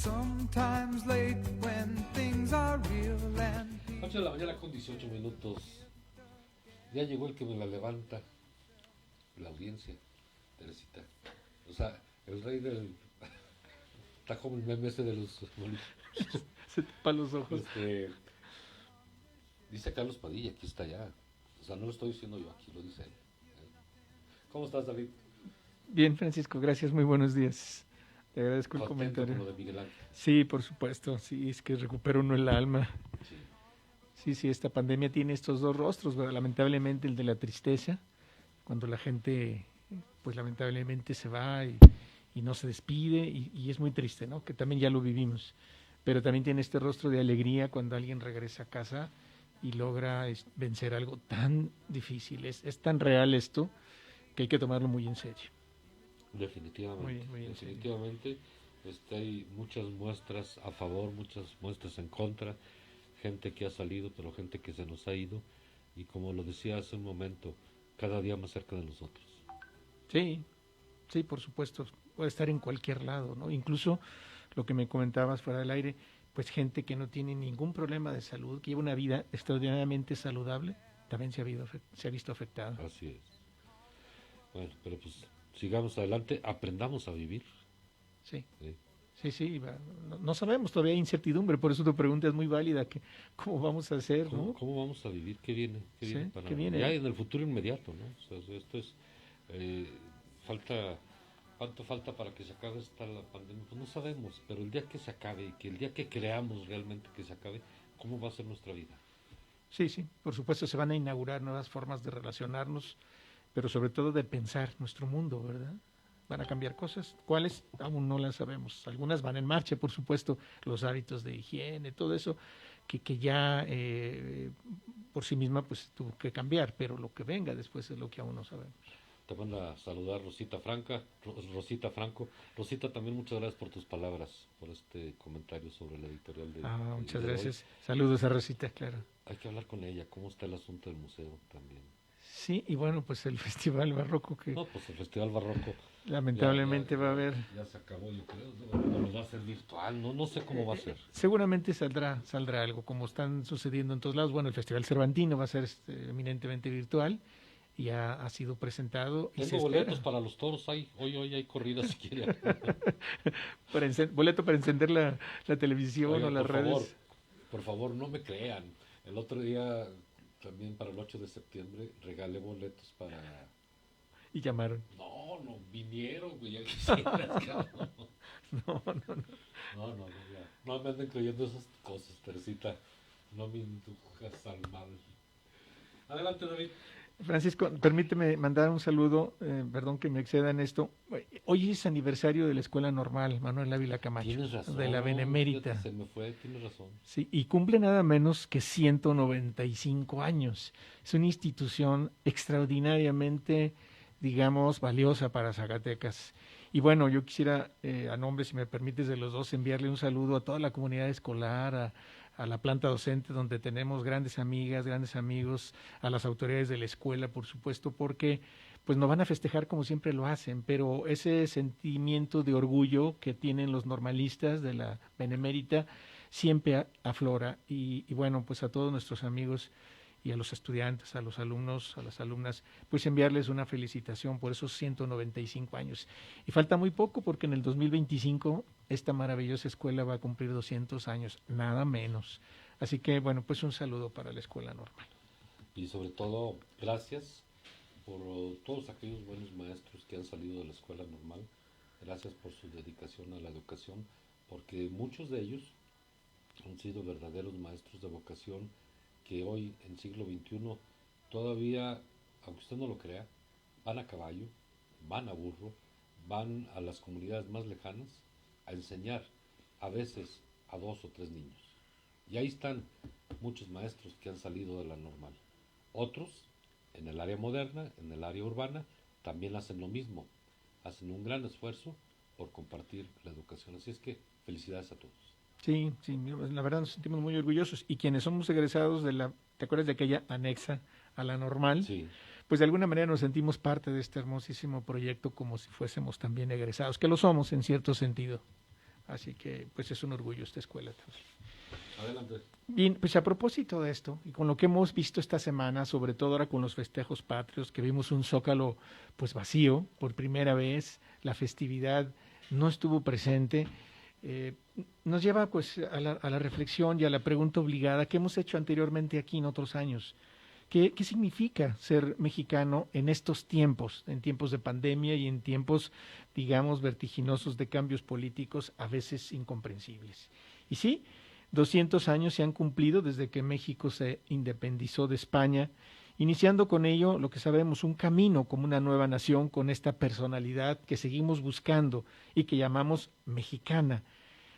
sometimes late when things are real and 8 de la mañana con 18 minutos. Ya llegó el que me la levanta. La audiencia, Teresita. O sea, el rey del... Está como el meme ese de los... Se tapa los ojos. Dice Carlos Padilla, aquí está ya. O sea, no lo estoy diciendo yo, aquí lo dice él. ¿Cómo estás, David? Bien, Francisco, gracias, muy buenos días. Te agradezco el Contento comentario. con lo de Miguel Ángel. Sí, por supuesto, sí, es que recupera uno el alma. Sí. Sí, esta pandemia tiene estos dos rostros, ¿verdad? Lamentablemente el de la tristeza, cuando la gente, pues lamentablemente se va y no se despide, y es muy triste, ¿no? Que también ya lo vivimos. Pero también tiene este rostro de alegría cuando alguien regresa a casa y logra vencer algo tan difícil. Es tan real esto que hay que tomarlo muy en serio. Definitivamente. Muy definitivamente. Hay muchas muestras a favor, muchas muestras en contra. Gente que ha salido, pero gente que se nos ha ido. Y como lo decía hace un momento, cada día más cerca de nosotros. Sí, sí, por supuesto. Puede estar en cualquier lado, ¿no? Incluso lo que me comentabas fuera del aire, pues gente que no tiene ningún problema de salud, que lleva una vida extraordinariamente saludable, también se ha visto afectada. Así es. Bueno, pero pues sigamos adelante, aprendamos a vivir. Sí. Sí, no sabemos, todavía hay incertidumbre, por eso tu pregunta es muy válida, que ¿cómo vamos a hacer? ¿Cómo vamos a vivir? ¿Qué viene? Sí, para ¿qué viene? ya en el futuro inmediato, ¿no? O sea, esto es... ¿Cuánto falta para que se acabe la pandemia? Pues no sabemos, pero el día que se acabe, y que el día que creamos realmente que se acabe, ¿cómo va a ser nuestra vida? Sí, por supuesto se van a inaugurar nuevas formas de relacionarnos, pero sobre todo de pensar nuestro mundo, ¿verdad? Van a cambiar cosas. ¿Cuáles? Aún no las sabemos. Algunas van en marcha, por supuesto, los hábitos de higiene, todo eso que ya por sí misma pues tuvo que cambiar, pero lo que venga después es lo que aún no sabemos. Te manda a saludar Rosita Franco. Rosita, también muchas gracias por tus palabras, por este comentario sobre la editorial de muchas de gracias. Hoy. Saludos a Rosita, claro. Hay que hablar con ella, cómo está el asunto del museo también. Sí, y bueno, pues el Festival Barroco que... No, pues el Festival Barroco... Lamentablemente va a haber... Ya se acabó, yo creo, no va a ser virtual, no sé cómo va a ser. Seguramente saldrá algo, como están sucediendo en todos lados. Bueno, el Festival Cervantino va a ser eminentemente virtual, ya ha sido presentado. Tengo boletos para los toros, hoy hay corridas si quiere. Boleto para encender la televisión. Oiga, o las redes. Por favor, no me crean. El otro día, también para el 8 de septiembre, regalé boletos para... ¿Y llamaron? No, vinieron, güey, ya quisieras, cabrón. No, ya. No me anden creyendo esas cosas, Teresita. No me indujas al mal. Adelante, David. Francisco, permíteme mandar un saludo, perdón que me exceda en esto. Hoy es aniversario de la Escuela Normal Manuel Ávila Camacho. Tienes razón, de la Benemérita. Se me fue, tienes razón. Sí, y cumple nada menos que 195 años. Es una institución extraordinariamente, digamos, valiosa para Zacatecas. Y bueno, yo quisiera, a nombre, si me permites, de los dos, enviarle un saludo a toda la comunidad escolar, a la planta docente, donde tenemos grandes amigas, grandes amigos, a las autoridades de la escuela, por supuesto, porque pues nos van a festejar como siempre lo hacen, pero ese sentimiento de orgullo que tienen los normalistas de la Benemérita siempre aflora. Y bueno, pues a todos nuestros amigos y a los estudiantes, a los alumnos, a las alumnas, pues enviarles una felicitación por esos 195 años. Y falta muy poco porque en el 2025 esta maravillosa escuela va a cumplir 200 años, nada menos. Así que, bueno, pues un saludo para la Escuela Normal. Y sobre todo, gracias por todos aquellos buenos maestros que han salido de la Escuela Normal. Gracias por su dedicación a la educación, porque muchos de ellos han sido verdaderos maestros de vocación que hoy, en siglo XXI, todavía, aunque usted no lo crea, van a caballo, van a burro, van a las comunidades más lejanas a enseñar, a veces a 2 o 3 niños. Y ahí están muchos maestros que han salido de la normal. Otros, en el área moderna, en el área urbana, también hacen lo mismo. Hacen un gran esfuerzo por compartir la educación. Así es que, felicidades a todos. Sí, la verdad nos sentimos muy orgullosos. Y quienes somos egresados de la, ¿te acuerdas de aquella anexa a la normal? Sí. Pues de alguna manera nos sentimos parte de este hermosísimo proyecto como si fuésemos también egresados, que lo somos en cierto sentido. Así que pues es un orgullo esta escuela también. Adelante. Bien, pues a propósito de esto, y con lo que hemos visto esta semana, sobre todo ahora con los festejos patrios, que vimos un Zócalo pues vacío por primera vez, la festividad no estuvo presente, nos lleva pues a la reflexión y a la pregunta obligada que hemos hecho anteriormente aquí en otros años. ¿Qué significa ser mexicano en estos tiempos, en tiempos de pandemia y en tiempos, digamos, vertiginosos de cambios políticos a veces incomprensibles? Y sí, 200 años se han cumplido desde que México se independizó de España, iniciando con ello lo que sabemos, un camino como una nueva nación con esta personalidad que seguimos buscando y que llamamos mexicana.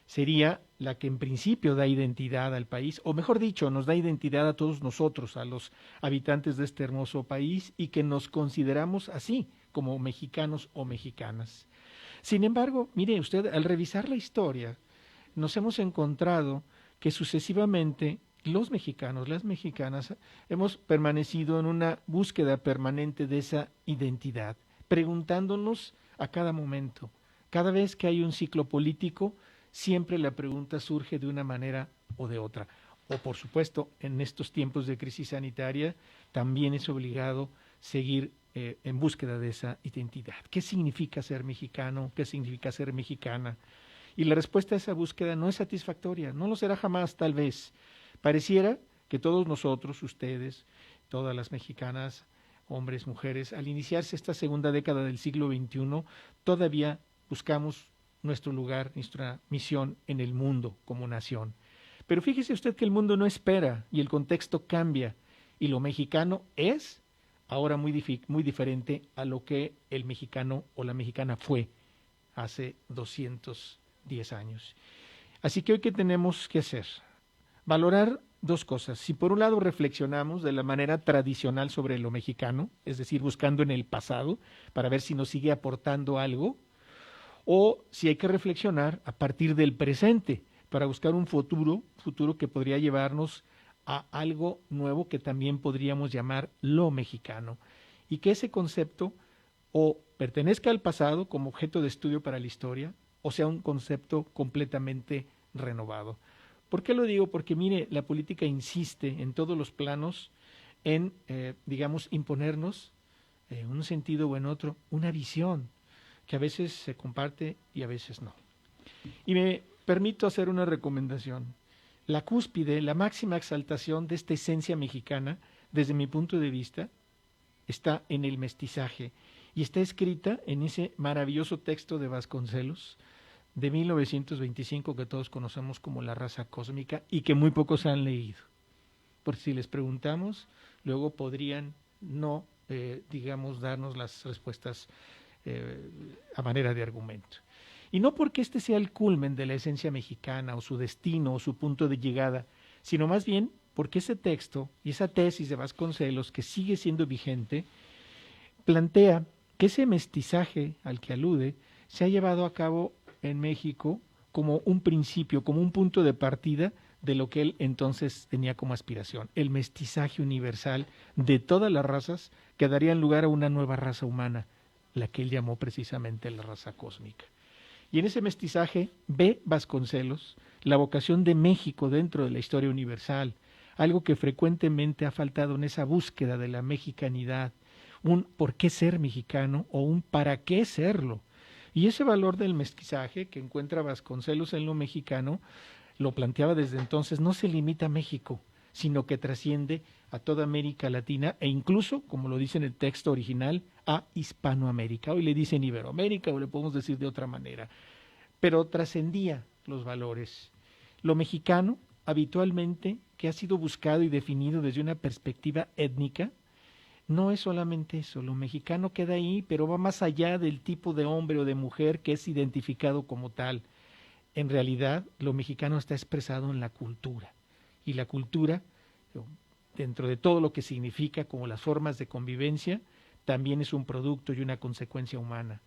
Sería la que en principio da identidad al país, o mejor dicho, nos da identidad a todos nosotros, a los habitantes de este hermoso país, y que nos consideramos así, como mexicanos o mexicanas. Sin embargo, mire usted, al revisar la historia, nos hemos encontrado que sucesivamente los mexicanos, las mexicanas, hemos permanecido en una búsqueda permanente de esa identidad, preguntándonos a cada momento, cada vez que hay un ciclo político, siempre la pregunta surge de una manera o de otra. O por supuesto, en estos tiempos de crisis sanitaria, también es obligado seguir en búsqueda de esa identidad. ¿Qué significa ser mexicano? ¿Qué significa ser mexicana? Y la respuesta a esa búsqueda no es satisfactoria, no lo será jamás, tal vez. Pareciera que todos nosotros, ustedes, todas las mexicanas, hombres, mujeres, al iniciarse esta segunda década del siglo XXI, todavía buscamos nuestro lugar, nuestra misión en el mundo como nación. Pero fíjese usted que el mundo no espera y el contexto cambia, y lo mexicano es ahora muy diferente a lo que el mexicano o la mexicana fue hace 210 años. Así que hoy, ¿qué tenemos que hacer? Valorar dos cosas. Si por un lado reflexionamos de la manera tradicional sobre lo mexicano, es decir, buscando en el pasado para ver si nos sigue aportando algo, o si hay que reflexionar a partir del presente para buscar un futuro que podría llevarnos a algo nuevo que también podríamos llamar lo mexicano, y que ese concepto o pertenezca al pasado como objeto de estudio para la historia, o sea un concepto completamente renovado. ¿Por qué lo digo? Porque mire, la política insiste en todos los planos en, digamos, imponernos, en un sentido o en otro, una visión que a veces se comparte y a veces no. Y me permito hacer una recomendación. La cúspide, la máxima exaltación de esta esencia mexicana, desde mi punto de vista, está en el mestizaje y está escrita en ese maravilloso texto de Vasconcelos de 1925 que todos conocemos como La raza cósmica y que muy pocos han leído. Porque si les preguntamos, luego podrían no, digamos, darnos las respuestas a manera de argumento. Y no porque este sea el culmen de la esencia mexicana o su destino o su punto de llegada, sino más bien porque ese texto y esa tesis de Vasconcelos, que sigue siendo vigente, plantea que ese mestizaje al que alude se ha llevado a cabo en México como un principio, como un punto de partida de lo que él entonces tenía como aspiración, el mestizaje universal de todas las razas que darían lugar a una nueva raza humana, la que él llamó precisamente la raza cósmica. Y en ese mestizaje ve Vasconcelos la vocación de México dentro de la historia universal, algo que frecuentemente ha faltado en esa búsqueda de la mexicanidad, un por qué ser mexicano o un para qué serlo. Y ese valor del mestizaje que encuentra Vasconcelos en lo mexicano, lo planteaba desde entonces, no se limita a México, sino que trasciende a toda América Latina e incluso, como lo dice en el texto original, a Hispanoamérica. Hoy le dicen Iberoamérica o le podemos decir de otra manera, pero trascendía los valores. Lo mexicano, habitualmente, que ha sido buscado y definido desde una perspectiva étnica, no es solamente eso. Lo mexicano queda ahí, pero va más allá del tipo de hombre o de mujer que es identificado como tal. En realidad, lo mexicano está expresado en la cultura. Y la cultura, dentro de todo lo que significa como las formas de convivencia, también es un producto y una consecuencia humana.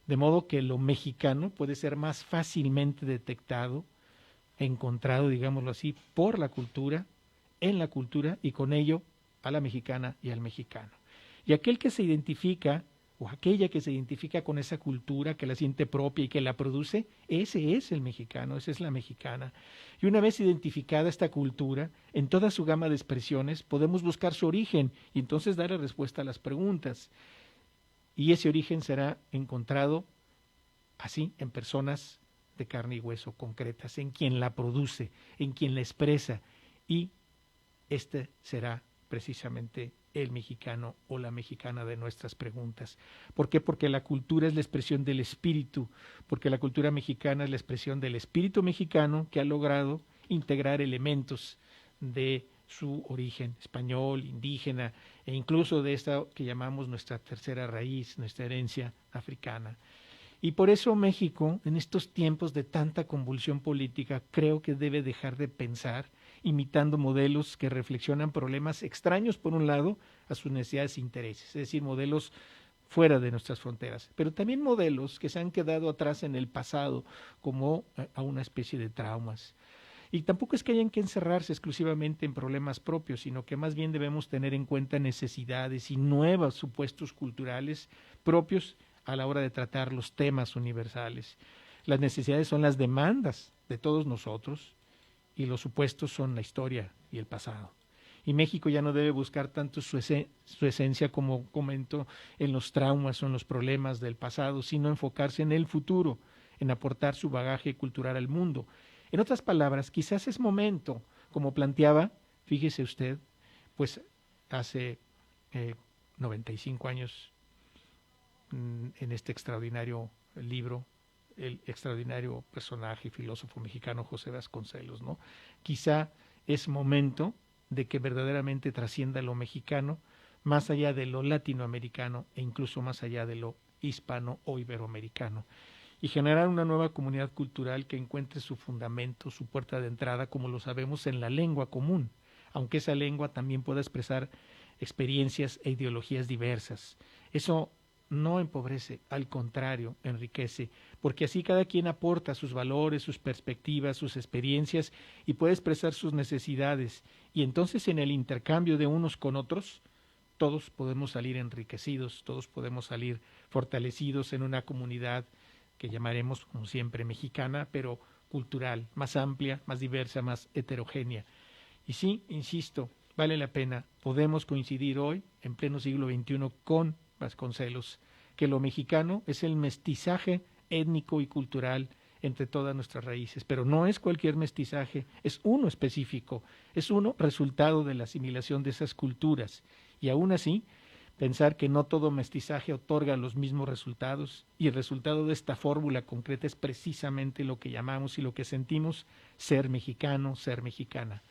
De modo que lo mexicano puede ser más fácilmente detectado, encontrado, digámoslo así, por la cultura, en la cultura y con ello a la mexicana y al mexicano. Y aquel que se identifica o aquella que se identifica con esa cultura, que la siente propia y que la produce, ese es el mexicano, esa es la mexicana. Y una vez identificada esta cultura, en toda su gama de expresiones, podemos buscar su origen y entonces darle respuesta a las preguntas. Y ese origen será encontrado así en personas de carne y hueso concretas, en quien la produce, en quien la expresa, y este será precisamente el mexicano o la mexicana de nuestras preguntas. ¿Por qué? Porque la cultura es la expresión del espíritu, porque la cultura mexicana es la expresión del espíritu mexicano que ha logrado integrar elementos de su origen español, indígena e incluso de esta que llamamos nuestra tercera raíz, nuestra herencia africana. Y por eso México, en estos tiempos de tanta convulsión política, creo que debe dejar de pensar imitando modelos que reflexionan problemas extraños, por un lado, a sus necesidades e intereses, es decir, modelos fuera de nuestras fronteras, pero también modelos que se han quedado atrás en el pasado, como a una especie de traumas. Y tampoco es que hayan que encerrarse exclusivamente en problemas propios, sino que más bien debemos tener en cuenta necesidades y nuevos supuestos culturales propios a la hora de tratar los temas universales. Las necesidades son las demandas de todos nosotros y los supuestos son la historia y el pasado. Y México ya no debe buscar tanto su esencia, como comento, en los traumas o en los problemas del pasado, sino enfocarse en el futuro, en aportar su bagaje cultural al mundo. En otras palabras, quizás es momento, como planteaba, fíjese usted, pues hace 95 años en este extraordinario libro, el extraordinario personaje y filósofo mexicano José Vasconcelos, ¿no? Quizá es momento de que verdaderamente trascienda lo mexicano, más allá de lo latinoamericano e incluso más allá de lo hispano o iberoamericano, y generar una nueva comunidad cultural que encuentre su fundamento, su puerta de entrada, como lo sabemos, en la lengua común, aunque esa lengua también pueda expresar experiencias e ideologías diversas. Eso no empobrece, al contrario, enriquece, porque así cada quien aporta sus valores, sus perspectivas, sus experiencias y puede expresar sus necesidades. Y entonces en el intercambio de unos con otros, todos podemos salir enriquecidos, todos podemos salir fortalecidos en una comunidad que llamaremos, como siempre, mexicana, pero cultural, más amplia, más diversa, más heterogénea. Y sí, insisto, vale la pena, podemos coincidir hoy, en pleno siglo XXI, con Vasconcelos, que lo mexicano es el mestizaje étnico y cultural entre todas nuestras raíces, pero no es cualquier mestizaje, es uno específico, es uno resultado de la asimilación de esas culturas, y aún así, pensar que no todo mestizaje otorga los mismos resultados, y el resultado de esta fórmula concreta es precisamente lo que llamamos y lo que sentimos ser mexicano, ser mexicana.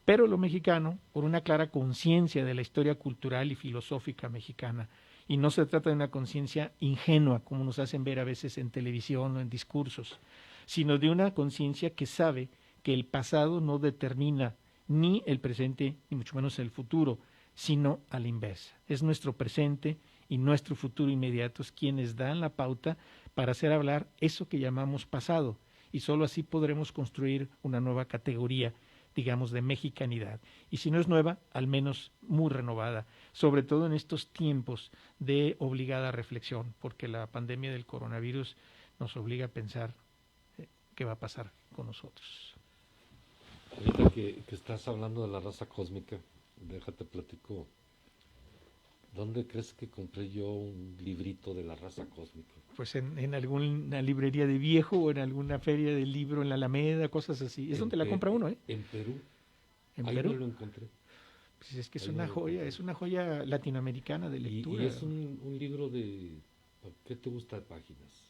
Pero lo mexicano, por una clara conciencia de la historia cultural y filosófica mexicana, y no se trata de una conciencia ingenua, como nos hacen ver a veces en televisión o en discursos, sino de una conciencia que sabe que el pasado no determina ni el presente, ni mucho menos el futuro, sino a la inversa. Es nuestro presente y nuestro futuro inmediatos quienes dan la pauta para hacer hablar eso que llamamos pasado, y sólo así podremos construir una nueva categoría, digamos, de mexicanidad. Y si no es nueva, al menos muy renovada, sobre todo en estos tiempos de obligada reflexión, porque la pandemia del coronavirus nos obliga a pensar qué va a pasar con nosotros. Ahorita que estás hablando de la raza cósmica, déjate platico. ¿Dónde crees que compré yo un librito de la raza cósmica? Pues en alguna librería de viejo o en alguna feria de libro en la Alameda, cosas así. Es donde la compra uno, ¿eh? En Perú. En Ahí Perú. no lo encontré. Pues es que Ahí no lo encontré. es una joya latinoamericana de lectura. Y es un libro de, ¿qué te gusta de páginas?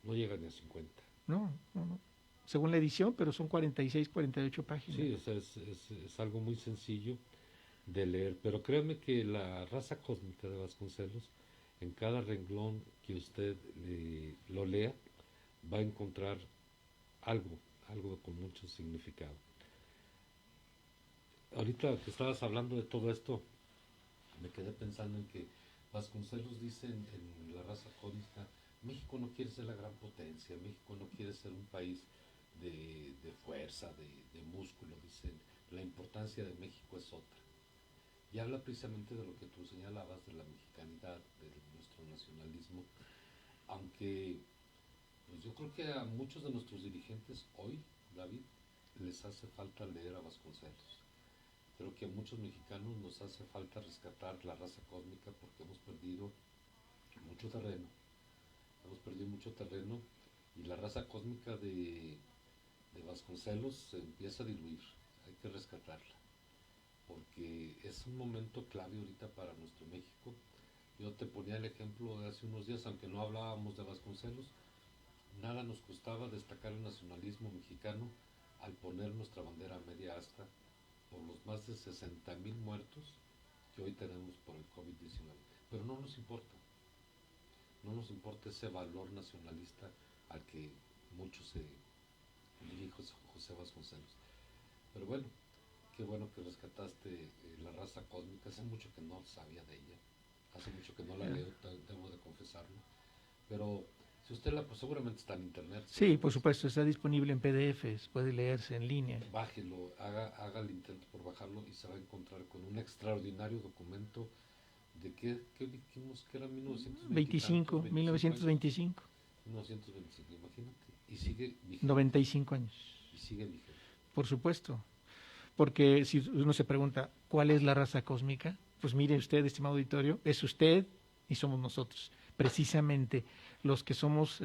No llega ni a 50. No, no, no. Según la edición, pero son 46, 48 páginas. Sí, o sea, es algo muy sencillo de leer, pero créeme que la raza cósmica de Vasconcelos, en cada renglón que usted lo lea, va a encontrar algo con mucho significado. Ahorita que estabas hablando de todo esto, me quedé pensando en que Vasconcelos dice en la raza cósmica, México no quiere ser la gran potencia, México no quiere ser un país de fuerza, de músculo, dicen, la importancia de México es otra. y habla precisamente de lo que tú señalabas, de la mexicanidad, de nuestro nacionalismo, aunque pues yo creo que a muchos de nuestros dirigentes hoy, David, les hace falta leer a Vasconcelos. Creo que a muchos mexicanos nos hace falta rescatar la raza cósmica porque mucho terreno, hemos perdido mucho terreno y la raza cósmica de Vasconcelos se empieza a diluir, hay que rescatarla, porque es un momento clave ahorita para nuestro México. Yo te ponía el ejemplo de hace unos días, aunque no hablábamos de Vasconcelos, nada nos costaba destacar el nacionalismo mexicano al poner nuestra bandera media asta por los más de 60,000 muertos que hoy tenemos por el COVID-19. Pero no nos importa, no nos importa ese valor nacionalista al que mucho se dirige José Vasconcelos. Pero bueno, qué bueno que rescataste la raza cósmica. Hace mucho que no sabía de ella, hace mucho que no la leo, debo de confesarlo. Pero si usted pues seguramente está en internet. Sí, por supuesto, está disponible en PDFs, puede leerse en línea. Bájelo, haga el intento por bajarlo y se va a encontrar con un extraordinario documento de qué dijimos que era 1925, 1925. 1925, imagínate. Y sigue vigente. 95 años. Y sigue vigente. Por supuesto. Porque si uno se pregunta, ¿cuál es la raza cósmica? Pues mire usted, estimado auditorio, es usted y somos nosotros. Precisamente los que somos,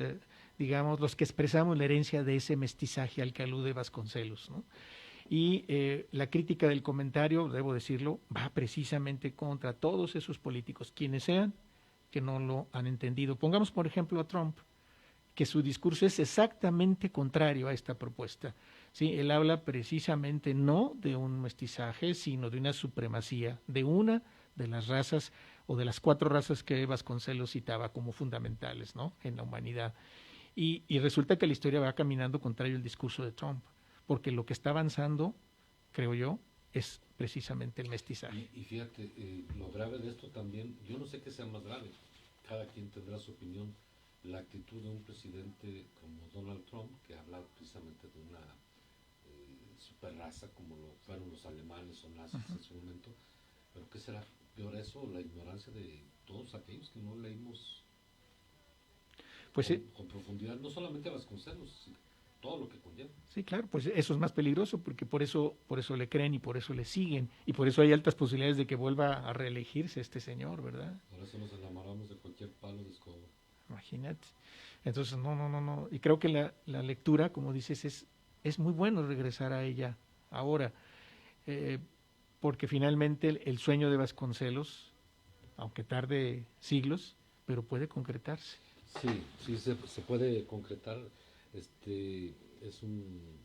digamos, los que expresamos la herencia de ese mestizaje al que alude Vasconcelos, ¿no? Y la crítica del comentario, debo decirlo, va precisamente contra todos esos políticos, quienes sean, que no lo han entendido. Pongamos, por ejemplo, a Trump, que su discurso es exactamente contrario a esta propuesta. Sí, él habla precisamente no de un mestizaje, sino de una supremacía, de una de las razas o de las 4 razas que Vasconcelos citaba como fundamentales, ¿no?, en la humanidad. Y resulta que la historia va caminando contrario al discurso de Trump, porque lo que está avanzando, creo yo, es precisamente el mestizaje. Y fíjate, lo grave de esto también, yo no sé qué sea más grave, cada quien tendrá su opinión. La actitud de un presidente como Donald Trump, que habla precisamente de una superraza como lo fueron los alemanes o nazis en su momento, pero ¿qué será peor eso? La ignorancia de todos aquellos que no leímos Pues con profundidad, no solamente a Vasconcelos, sino todo lo que conlleva. sí, claro, pues eso es más peligroso porque por eso le creen y por eso le siguen y por eso hay altas posibilidades de que vuelva a reelegirse este señor, ¿verdad? Por eso nos enamoramos de cualquier palo de escoba. Imagínate. Entonces, no. Y creo que la lectura, como dices, es muy bueno regresar a ella ahora, porque finalmente el sueño de Vasconcelos, aunque tarde siglos, pero puede concretarse. Sí, se puede concretar.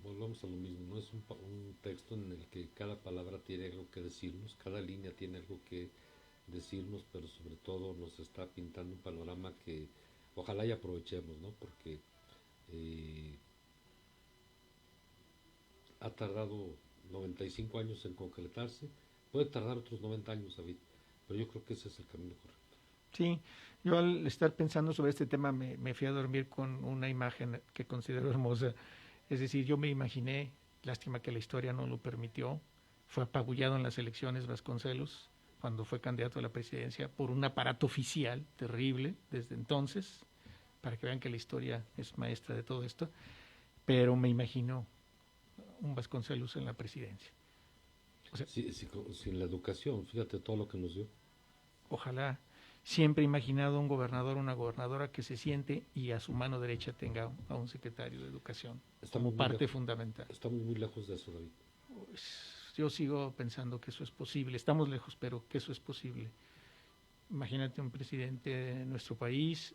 Volvamos a lo mismo, ¿no? Es un texto en el que cada palabra tiene algo que decirnos, cada línea tiene algo que decirnos, pero sobre todo nos está pintando un panorama que ojalá y aprovechemos, ¿no? Porque ha tardado 95 años en concretarse, puede tardar otros 90 años, David, pero yo creo que ese es el camino correcto. Sí, yo al estar pensando sobre este tema me fui a dormir con una imagen que considero hermosa. Es decir, yo me imaginé, lástima que la historia no lo permitió, fue apabullado en las elecciones Vasconcelos, cuando fue candidato a la presidencia, por un aparato oficial terrible desde entonces, para que vean que la historia es maestra de todo esto, pero me imagino un Vasconcelos en la presidencia. O sea, sin la educación, fíjate todo lo que nos dio. Ojalá. Siempre he imaginado un gobernador o una gobernadora que se siente y a su mano derecha tenga a un secretario de educación como parte fundamental. Estamos muy lejos de eso, David. Pues, yo sigo pensando que eso es posible. Estamos lejos, pero que eso es posible. Imagínate un presidente de nuestro país,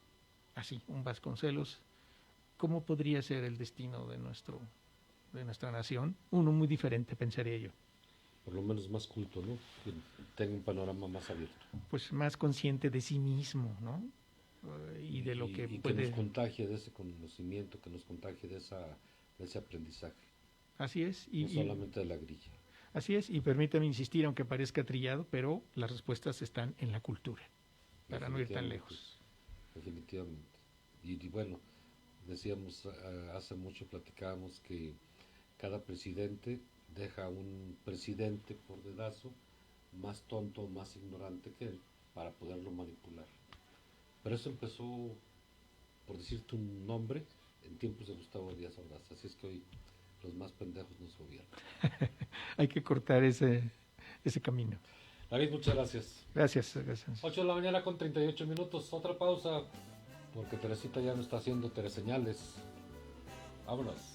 así, un Vasconcelos. ¿Cómo podría ser el destino de nuestra nación? Uno muy diferente, pensaría yo. Por lo menos más culto, ¿no? Que tenga un panorama más abierto. Pues más consciente de sí mismo, ¿no? Y de lo que puede... que nos contagie de ese conocimiento, que nos contagie de ese aprendizaje. Así es. No solamente de la grilla. Así es, y permítame insistir, aunque parezca trillado, pero las respuestas están en la cultura, para no ir tan lejos. Definitivamente. Y bueno, decíamos, hace mucho platicábamos que cada presidente deja un presidente por dedazo más tonto, más ignorante que él para poderlo manipular. Pero eso empezó, por decirte un nombre, en tiempos de Gustavo Díaz Ordaz. Así es que hoy los más pendejos nos gobiernan. Hay que cortar ese camino. David, muchas gracias. Gracias, gracias. 8 de la mañana con 38 minutos. Otra pausa, porque Teresita ya no está haciendo teleseñales. Vámonos.